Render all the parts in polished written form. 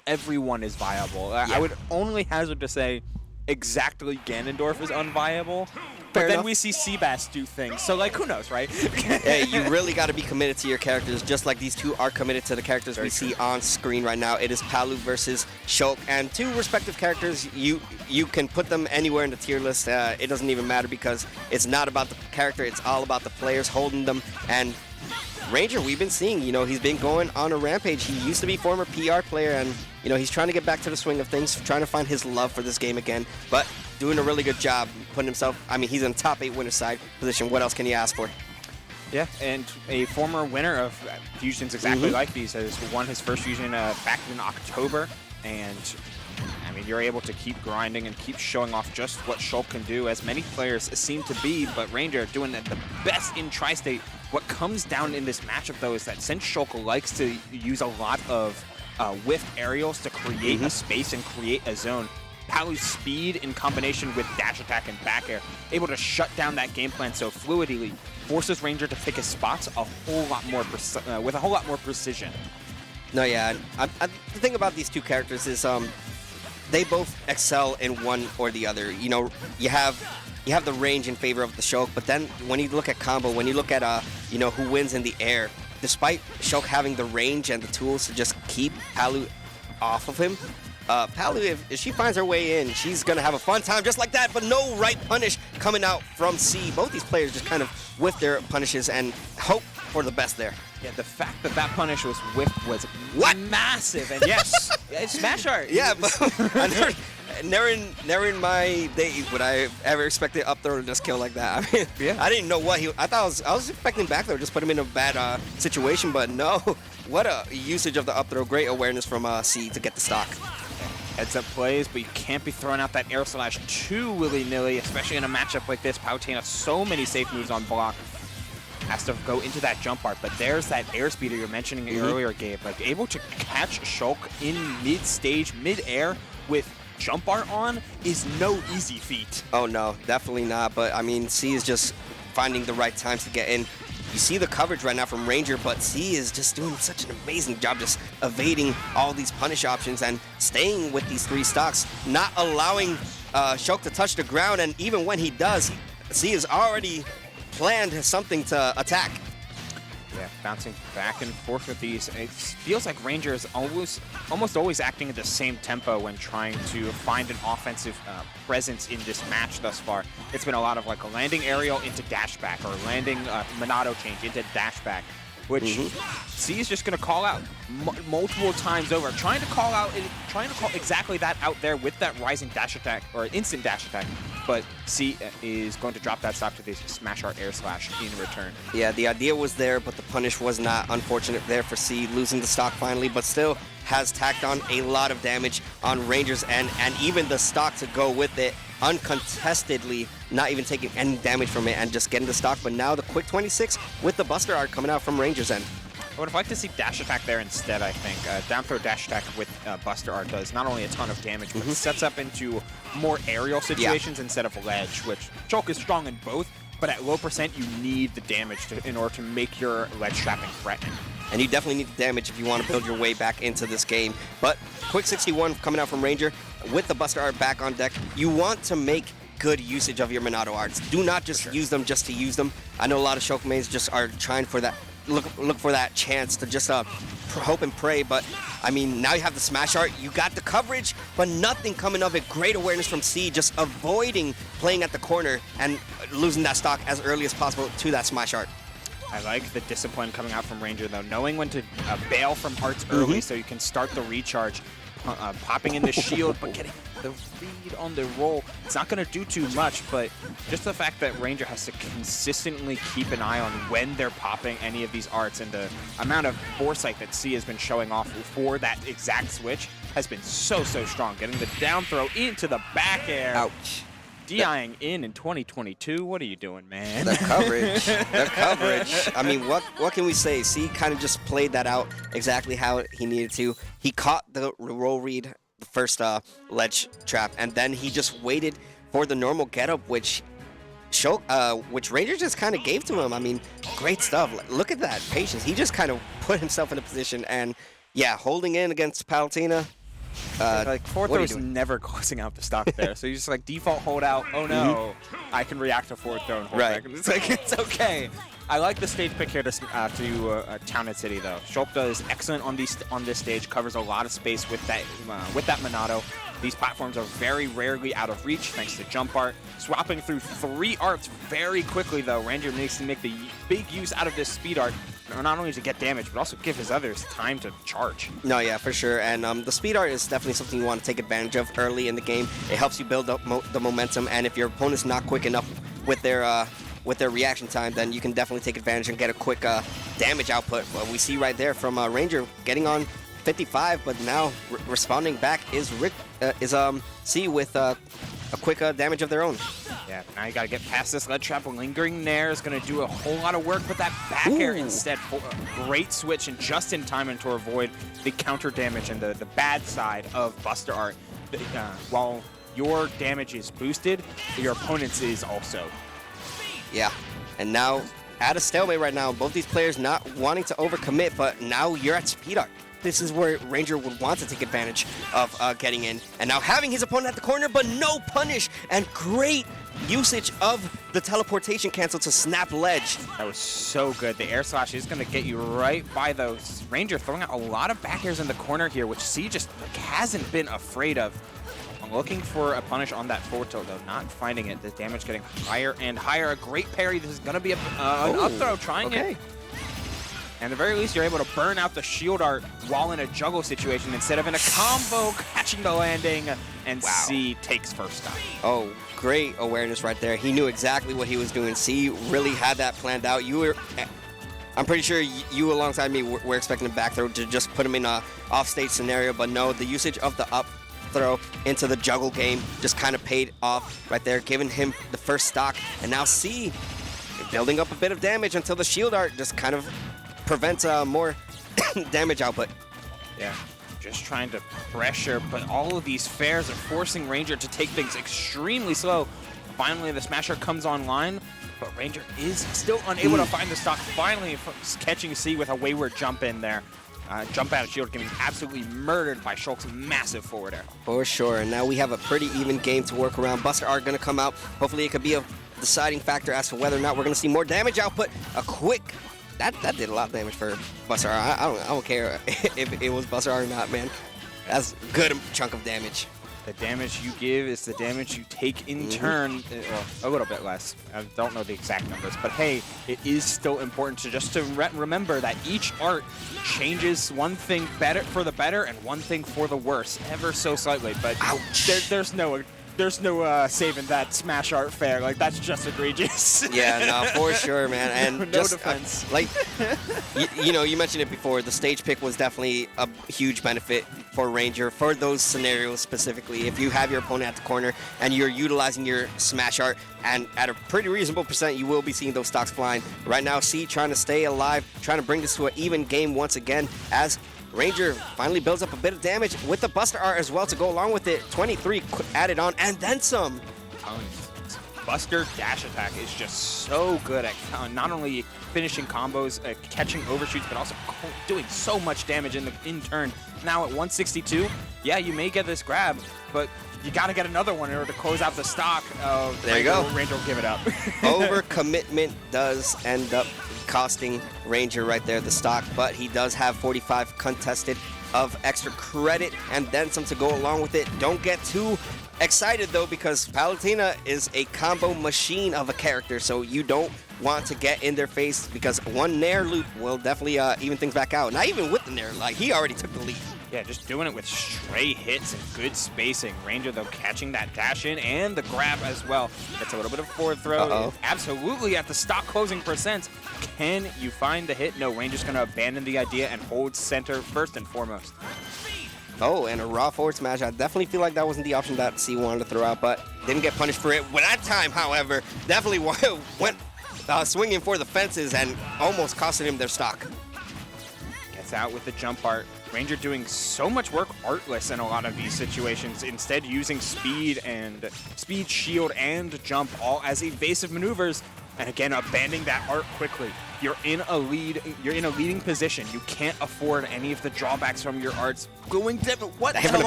everyone is viable. Yeah. I would only hazard to say exactly Ganondorf is unviable. But Fair then enough. we see Seabass do things, so like who knows, right? Hey, you really got to be committed to your characters, just like these two are committed to the characters Very we true. see on screen right now. It is Palu versus Shulk, and two respective characters. You can put them anywhere in the tier list. It doesn't even matter because it's not about the character; it's all about the players holding them. And Ranger, we've been seeing, he's been going on a rampage. He used to be former PR player, and he's trying to get back to the swing of things, trying to find his love for this game again. But doing a really good job putting himself. I mean, he's in the top 8 winner side position. What else can you ask for? Yeah, and a former winner of fusions exactly like these has won his first fusion back in October, and I mean, you're able to keep grinding and keep showing off just what Shulk can do, as many players seem to be, but Ranger doing the best in Tri-State. What comes down in this matchup, though, is that since Shulk likes to use a lot of whiffed aerials to create a space and create a zone, Palu's speed in combination with dash attack and back air, able to shut down that game plan so fluidly, forces Ranger to pick his spots a whole lot more with a whole lot more precision. No, yeah. The thing about these two characters is they both excel in one or the other. You have the range in favor of the Shulk, but then when you look at combo, when you look at who wins in the air, despite Shulk having the range and the tools to just keep Palu off of him, Palu, if she finds her way in, she's gonna have a fun time just like that. But no right punish coming out from C. Both these players just kind of whiff their punishes and hope for the best there. Yeah, the fact that punish was whiffed was massive, and yes, it's Smash Art. Yeah, but never in my day would I ever expect the up throw to just kill like that. I mean, Yeah. I didn't know what I thought I was expecting back throw, just put him in a bad situation, but no. What a usage of the up throw. Great awareness from C to get the stock. Heads up plays, but you can't be throwing out that air slash too willy-nilly, especially in a matchup like this. Palutena, so many safe moves on block. Has to go into that jump art, but there's that airspeeder you're mentioning earlier, Gabe. Like, able to catch Shulk in mid-stage, mid-air with jump art on is no easy feat. Oh no, definitely not. But I mean, C is just finding the right times to get in. You see the coverage right now from Ranger, but C is just doing such an amazing job just evading all these punish options and staying with these 3 stocks, not allowing Shulk to touch the ground, and even when he does, C is already planned something to attack. Yeah, bouncing back and forth with these. It feels like Ranger is almost always acting at the same tempo when trying to find an offensive presence in this match thus far. It's been a lot of like a landing aerial into dash back, or landing Monado change into dash back, which C is just going to call out multiple times over, trying to call exactly that out there with that rising dash attack, or instant dash attack. But C is going to drop that stock to the Smash Art Air Slash in return. Yeah, the idea was there, but the punish was not. Unfortunate there for C, losing the stock finally, but still has tacked on a lot of damage on Ranger's end, and even the stock to go with it, uncontestedly, not even taking any damage from it and just getting the stock. But now the quick 26 with the Buster Art coming out from Ranger's end. I would have liked to see dash attack there instead, I think. Down throw dash attack with Buster Art does not only a ton of damage, but sets up into more aerial situations instead of ledge, which Shulk is strong in both, but at low percent, you need the damage in order to make your ledge trapping threatening. And you definitely need the damage if you want to build your way back into this game. But quick 61 coming out from Ranger with the Buster Art back on deck. You want to make good usage of your Monado arts. Do not just use them just to use them. I know a lot of Shulk mains just are trying for that, look for that chance to just hope and pray. But I mean, now you have the Smash Art, you got the coverage, but nothing coming of it. Great awareness from C, just avoiding playing at the corner and losing that stock as early as possible to that Smash Art. I like the discipline coming out from Ranger, though, knowing when to bail from arts early so you can start the recharge, popping in the shield, but getting the read on the roll. It's not going to do too much, but just the fact that Ranger has to consistently keep an eye on when they're popping any of these arts, and the amount of foresight that C has been showing off for that exact switch has been so strong. Getting the down throw into the back air. Ouch. DIing in 2022. What are you doing, man? The coverage. The coverage. I mean, what can we say? C kind of just played that out exactly how he needed to. He caught the roll read, the first ledge trap, and then he just waited for the normal getup, which Ranger just kind of gave to him. I mean, great stuff. Look at that patience. He just kind of put himself in a position, and yeah, holding in against Palutena, like forward throw is never closing out the stock there. So you just like default hold out. Oh no, I can react to forward throw and hold back. It's like, it's okay. I like the stage pick here to Town and City though. Shulk does excellent on this stage. Covers a lot of space with that Monado. These platforms are very rarely out of reach thanks to jump art. Swapping through 3 arts very quickly though. Ranger needs to make the big use out of this speed art, not only to get damage, but also give his others time to charge. No, yeah, for sure. And the speed art is definitely something you want to take advantage of early in the game. It helps you build up the momentum, and if your opponent's not quick enough with their reaction time, then you can definitely take advantage and get a quick damage output. What we see right there from Ranger getting on 55, but now responding back is C with a quick damage of their own. Yeah, now you got to get past this lead trap. Lingering Nair is going to do a whole lot of work with that back air instead. Great switch and just in time and to avoid the counter damage and the bad side of Buster Art. While your damage is boosted, your opponent's is also. Yeah, and now at a stalemate right now. Both these players not wanting to overcommit, but now you're at speed art. This is where Ranger would want to take advantage of getting in. And now having his opponent at the corner, but no punish. And great usage of the teleportation cancel to snap ledge. That was so good. The air slash is going to get you right by those. Ranger throwing out a lot of back airs in the corner here, which C just hasn't been afraid of. I'm looking for a punish on that forward tilt, though. Not finding it. The damage getting higher and higher. A great parry. This is going to be an up throw. Trying it. And at the very least, you're able to burn out the shield art while in a juggle situation instead of in a combo, catching the landing, and C takes first stop. Oh, great awareness right there. He knew exactly what he was doing. C really had that planned out. I'm pretty sure you alongside me were expecting a back throw to just put him in a off-stage scenario, but no, the usage of the up throw into the juggle game just kind of paid off right there, giving him the first stock. And now C building up a bit of damage until the shield art just kind of prevents more damage output. Yeah, just trying to pressure, but all of these fares are forcing Ranger to take things extremely slow. Finally, the Smasher comes online, but Ranger is still unable to find the stock. Finally, catching C with a wayward jump in there. Jump out of shield, getting absolutely murdered by Shulk's massive forward air. For sure, and now we have a pretty even game to work around. Buster Art going to come out. Hopefully it could be a deciding factor as to whether or not we're going to see more damage output. A quick... That did a lot of damage for Buster Art. I don't care if it was Buster Art or not, man. That's a good chunk of damage. The damage you give is the damage you take in turn. Well, a little bit less. I don't know the exact numbers, but hey, it is still important to remember that each art changes one thing better for the better and one thing for the worse, ever so slightly. But there's no saving that Smash Art fair. Like, that's just egregious. Yeah, no, for sure, man. And no just, defense. You mentioned it before. The stage pick was definitely a huge benefit for Ranger for those scenarios specifically. If you have your opponent at the corner and you're utilizing your Smash Art, and at a pretty reasonable percent, you will be seeing those stocks flying. Right now, C trying to stay alive, trying to bring this to an even game once again as Ranger finally builds up a bit of damage with the Buster Art as well to go along with it. 23 added on, and then some. Buster dash attack is just so good at not only finishing combos, catching overshoots, but also doing so much damage in turn. Now at 162, yeah, you may get this grab, but you got to get another one in order to close out the stock. There you go. Ranger will give it up. Overcommitment does end up costing Ranger right there the stock, but he does have 45 contested of extra credit and then some to go along with it. Don't get too excited though, because Palutena is a combo machine of a character, so you don't want to get in their face, because one Nair loop will definitely even things back out. Not even with the Nair, like, he already took the lead. Yeah, just doing it with stray hits and good spacing. Ranger, though, catching that dash in and the grab as well. That's a little bit of forward throw. Absolutely at the stock closing percent. Can you find the hit? No, Ranger's going to abandon the idea and hold center first and foremost. Oh, and a raw forward smash. I definitely feel like that wasn't the option that C wanted to throw out, but didn't get punished for it. Well, that time, however, definitely went swinging for the fences and almost costing him their stock. Gets out with the jump art. Ranger doing so much work artless in a lot of these situations, instead using speed, shield, and jump all as evasive maneuvers. And again, abandoning that art quickly. You're in a leading position. You can't afford any of the drawbacks from your arts. Going to what? Hit from the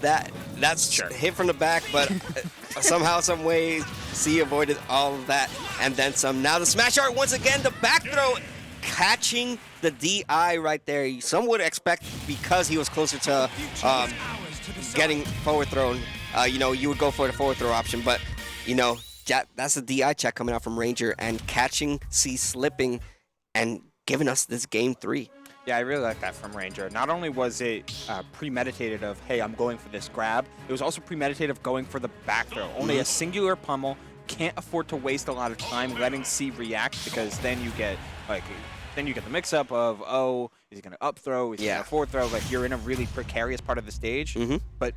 back. That's Sure. hit from the back, but somehow, some way, C avoided all of that and then some. Now the smash art once again, the back throw, catching the DI right there. Some would expect, because he was closer to getting forward thrown, you would go for the forward throw option, but that's a DI check coming out from Ranger and catching C slipping and giving us this game 3. Yeah, I really like that from Ranger. Not only was it premeditated of, hey, I'm going for this grab, it was also premeditated of going for the back throw. Only a singular pummel. Can't afford to waste a lot of time letting C react, because then you get the mix-up of, oh, is he going to up throw? Is he going to forward throw? Like, you're in a really precarious part of the stage. But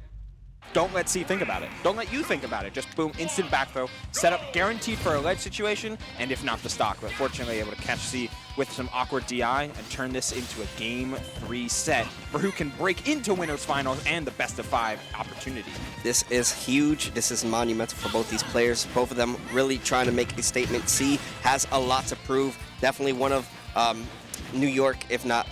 don't let C think about it. Don't let you think about it. Just boom, instant back throw. Set up guaranteed for a ledge situation, and if not, the stock. But fortunately, able to catch C with some awkward DI and turn this into a Game 3 set for who can break into winners finals and the best of 5 opportunity. This is huge. This is monumental for both these players. Both of them really trying to make a statement. C has a lot to prove. Definitely one of New York, if not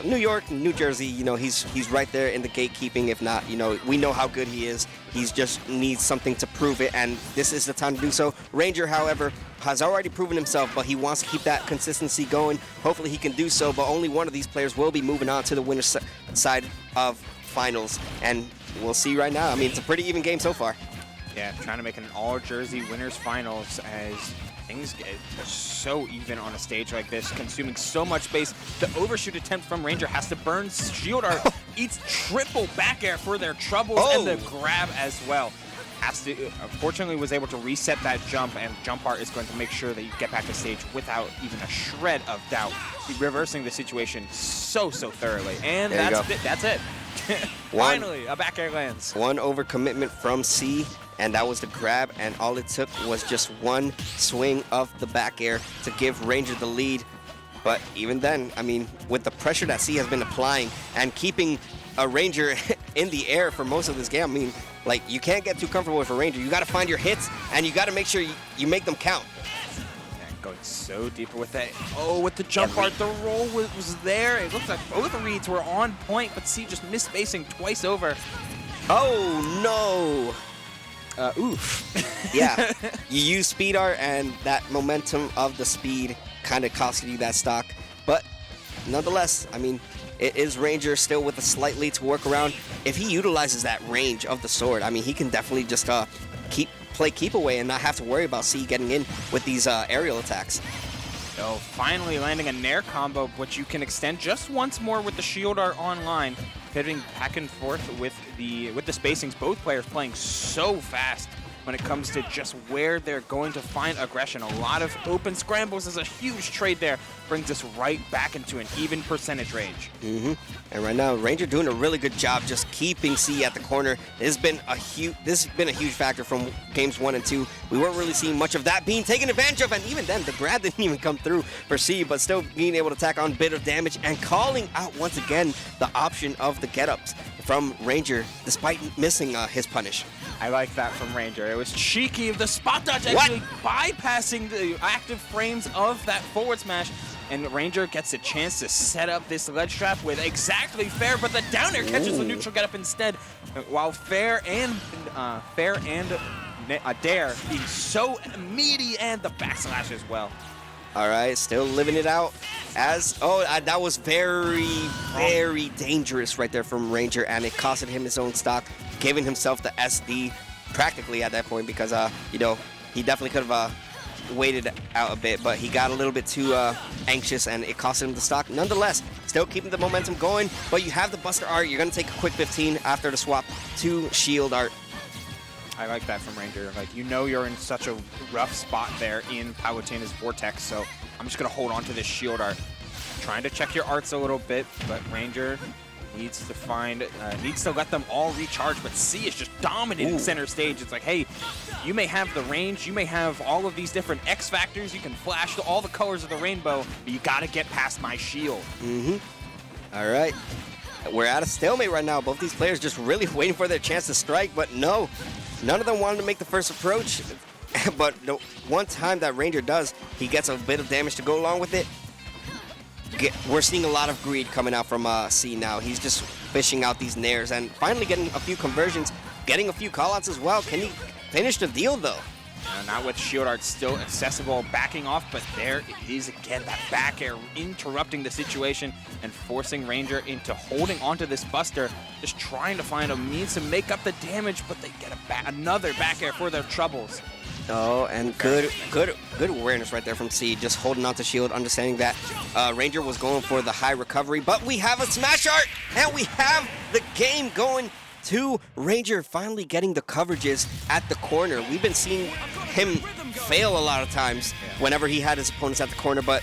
New York, New Jersey, he's right there in the gatekeeping. If not, we know how good he is. He's just needs something to prove it, and this is the time to do so. Ranger, however, has already proven himself, but he wants to keep that consistency going. Hopefully he can do so, but only one of these players will be moving on to the winner's side of finals, and we'll see right now. I mean, it's a pretty even game so far. Yeah, trying to make an all-Jersey winners finals as things get so even on a stage like this, consuming so much space. The overshoot attempt from Ranger has to burn shield art, eats triple back air for their troubles, and the grab as well. Unfortunately was able to reset that jump, and jump art is going to make sure that you get back to stage without even a shred of doubt. Reversing the situation so thoroughly. And that's it. Finally, a back air lands. One overcommitment from C, and that was the grab, and all it took was just one swing of the back air to give Ranger the lead. But even then, I mean, with the pressure that C has been applying and keeping a Ranger in the air for most of this game, I mean, like, you can't get too comfortable with a Ranger. You got to find your hits, and you got to make sure you make them count. And going so deeper with that. Oh, with the jump art, the roll was there. It looks like both reads were on point, but C just missed spacing twice over. Oh, no. Oof. Yeah, you use speed art, and that momentum of the speed kind of costed you that stock. But nonetheless, I mean, it is Ranger still with a slight lead to work around. If he utilizes that range of the sword, I mean, he can definitely just play keep away and not have to worry about C getting in with these aerial attacks. So finally landing a Nair combo, which you can extend just once more with the shield art online. Pivoting back and forth with the spacings, both players playing so fast when it comes to just where they're going to find aggression. A lot of open scrambles is a huge trade there. Brings us right back into an even percentage range. And right now, Ranger doing a really good job just keeping C at the corner. This has been a huge factor from games 1 and 2. We weren't really seeing much of that being taken advantage of, and even then, the grab didn't even come through for C, but still being able to tack on a bit of damage and calling out once again the option of the get-ups from Ranger, despite missing his punish. I like that from Ranger. It was cheeky of the spot dodge, actually bypassing the active frames of that forward smash. And Ranger gets a chance to set up this ledge trap with exactly Fair, but the down air catches the neutral get up instead. While Fair and Dare being so meaty, and the backslash as well. All right, still living it out. That was very dangerous right there from Ranger, and it costed him his own stock, giving himself the SD practically at that point, because he definitely could have waited out a bit, but he got a little bit too anxious, and it cost him the stock. Nonetheless, still keeping the momentum going, but you have the Buster art. You're going to take a quick 15 after the swap to shield art. I like that from Ranger. Like, you're in such a rough spot there in Palutena's Vortex, so I'm just going to hold on to this shield art. Trying to check your arts a little bit, but Ranger needs to let them all recharge, but C is just dominating center stage. It's like, hey, you may have the range, you may have all of these different X factors, you can flash all the colors of the rainbow, but you got to get past my shield. All right. We're at a stalemate right now. Both these players just really waiting for their chance to strike, but no. None of them wanted to make the first approach. But the one time that Ranger does, he gets a bit of damage to go along with it. We're seeing a lot of greed coming out from C now. He's just fishing out these nairs and finally getting a few conversions, getting a few callouts as well. Can he finish the deal, though? Not with shield art still accessible, backing off, but there it is again, that back air interrupting the situation and forcing Ranger into holding onto this Buster, just trying to find a means to make up the damage, but they get another back air for their troubles. Oh, and good awareness right there from C, just holding on to shield, understanding that Ranger was going for the high recovery, but we have a smash art, and we have the game going to Ranger finally getting the coverages at the corner. We've been seeing him fail a lot of times whenever he had his opponents at the corner, but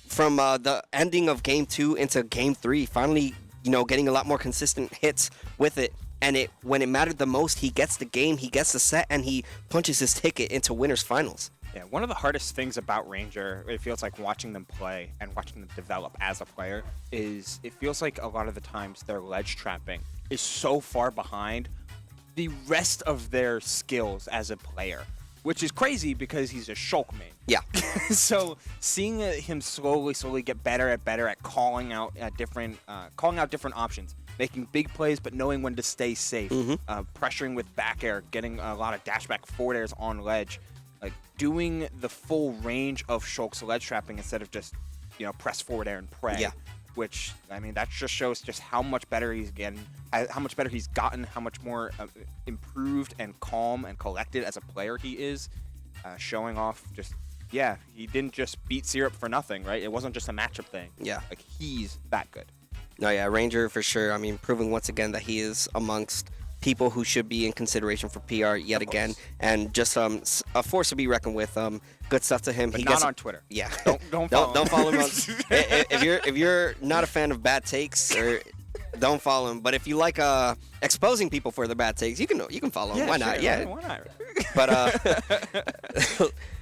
from the ending of Game 2 into Game 3, finally, getting a lot more consistent hits with it. And when it mattered the most, he gets the game, he gets the set, and he punches his ticket into winners finals. Yeah, one of the hardest things about Ranger, it feels like watching them play and watching them develop as a player, is it feels like a lot of the times their ledge trapping is so far behind the rest of their skills as a player, which is crazy because he's a Shulk main. Yeah. So seeing him slowly get better at calling out different options, making big plays but knowing when to stay safe, pressuring with back air, getting a lot of dash back forward airs on ledge, like doing the full range of Shulk's ledge trapping instead of just press forward air and pray. Yeah. Which, I mean, that just shows just how much better he's getting, how much better he's gotten, how much more improved and calm and collected as a player he is, showing off just, he didn't just beat Syrup for nothing, right? It wasn't just a matchup thing. Yeah. Like, he's that good. No, yeah, Ranger for sure. I mean, proving once again that he is amongst people who should be in consideration for PR yet again, and just a force to be reckoned with. Good stuff to him. But not on Twitter. Yeah, don't follow him. Don't follow him. If you're not a fan of bad takes, or don't follow him. But if you like exposing people for their bad takes, you can follow him. Why not? Sure. Yeah, why not? But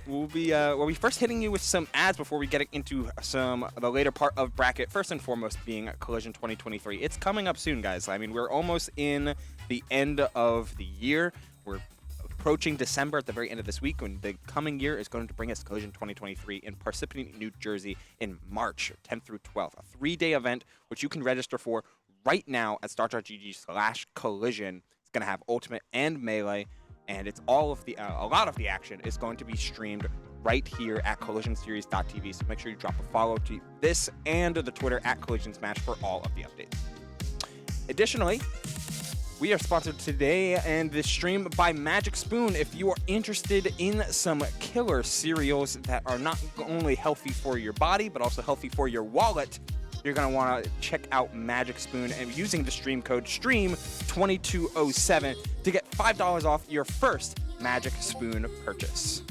we'll be first hitting you with some ads before we get into the later part of bracket. First and foremost being Collision 2023. It's coming up soon, guys. I mean, we're almost in the end of the year. We're approaching December at the very end of this week, when the coming year is going to bring us Collision 2023 in Parsippany, New Jersey in March 10th through 12th. A 3-day event which you can register for right now at stars.gg/collision. It's going to have Ultimate and Melee, and it's all of a lot of the action is going to be streamed right here at collisionseries.tv. So make sure you drop a follow to this and the Twitter at Collision Smash for all of the updates. Additionally, we are sponsored today and this stream by Magic Spoon. If you are interested in some killer cereals that are not only healthy for your body, but also healthy for your wallet, you're going to want to check out Magic Spoon and using the stream code STREAM2207 to get $5 off your first Magic Spoon purchase.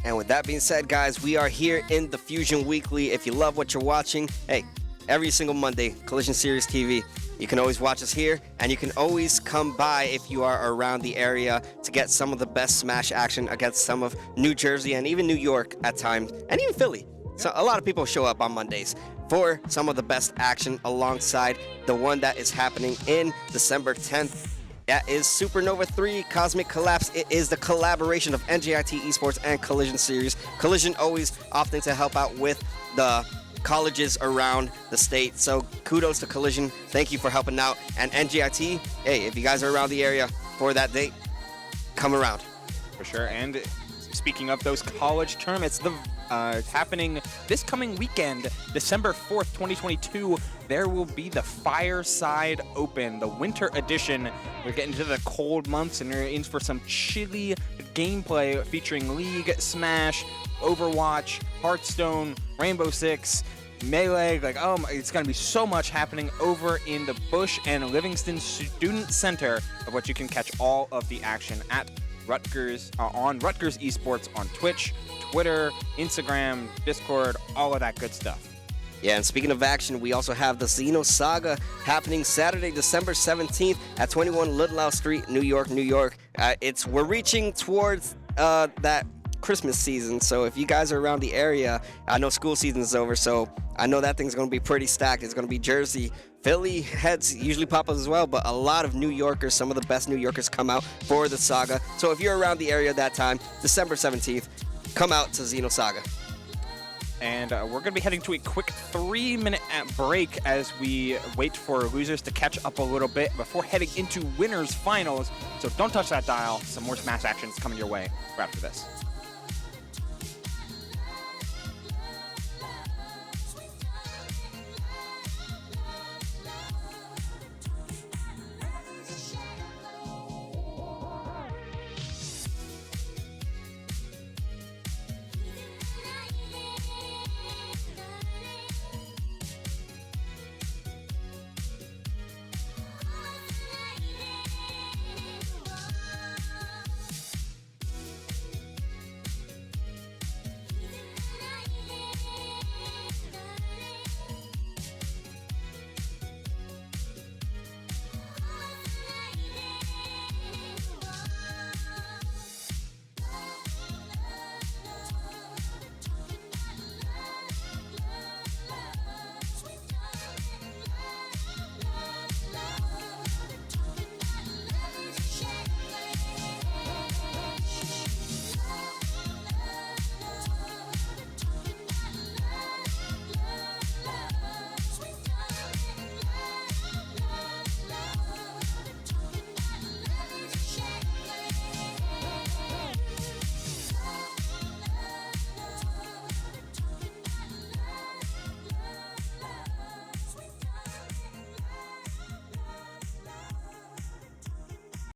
And with that being said, guys, we are here in the Fusion Weekly. If you love what you're watching, hey, every single Monday, Collision Series TV. You can always watch us here, and you can always come by if you are around the area to get some of the best Smash action against some of New Jersey and even New York at times, and even Philly. So a lot of people show up on Mondays for some of the best action alongside the one that is happening in December 10th. That is Supernova 3 Cosmic Collapse. It is the collaboration of NJIT Esports and Collision Series. Collision always opting to help out with the colleges around the state. So kudos to Collision. Thank you for helping out. And NJIT, hey, if you guys are around the area for that date, come around. For sure. And speaking of those college tournaments, it's happening this coming weekend, December 4th, 2022. There will be the Fireside Open, the winter edition. We're getting to the cold months, and we're in for some chilly gameplay featuring League, Smash, Overwatch, Hearthstone, Rainbow Six, Melee. It's going to be so much happening over in the Bush and Livingston Student Center, of which you can catch all of the action at Rutgers, on Rutgers Esports on Twitch, Twitter, Instagram, Discord, all of that good stuff. Yeah, and speaking of action, we also have the Xeno Saga happening Saturday, December 17th at 21 Ludlow Street, New York, New York. We're reaching towards that Christmas season, so if you guys are around the area, I know school season is over, so I know that thing's going to be pretty stacked. It's going to be Jersey Philly heads usually pop up as well, but a lot of New Yorkers, some of the best New Yorkers come out for the Saga. So if you're around the area at that time, December 17th, come out to Xeno Saga. And we're going to be heading to a quick 3-minute break as we wait for losers to catch up a little bit before heading into winners finals. So don't touch that dial. Some more Smash action is coming your way right after this.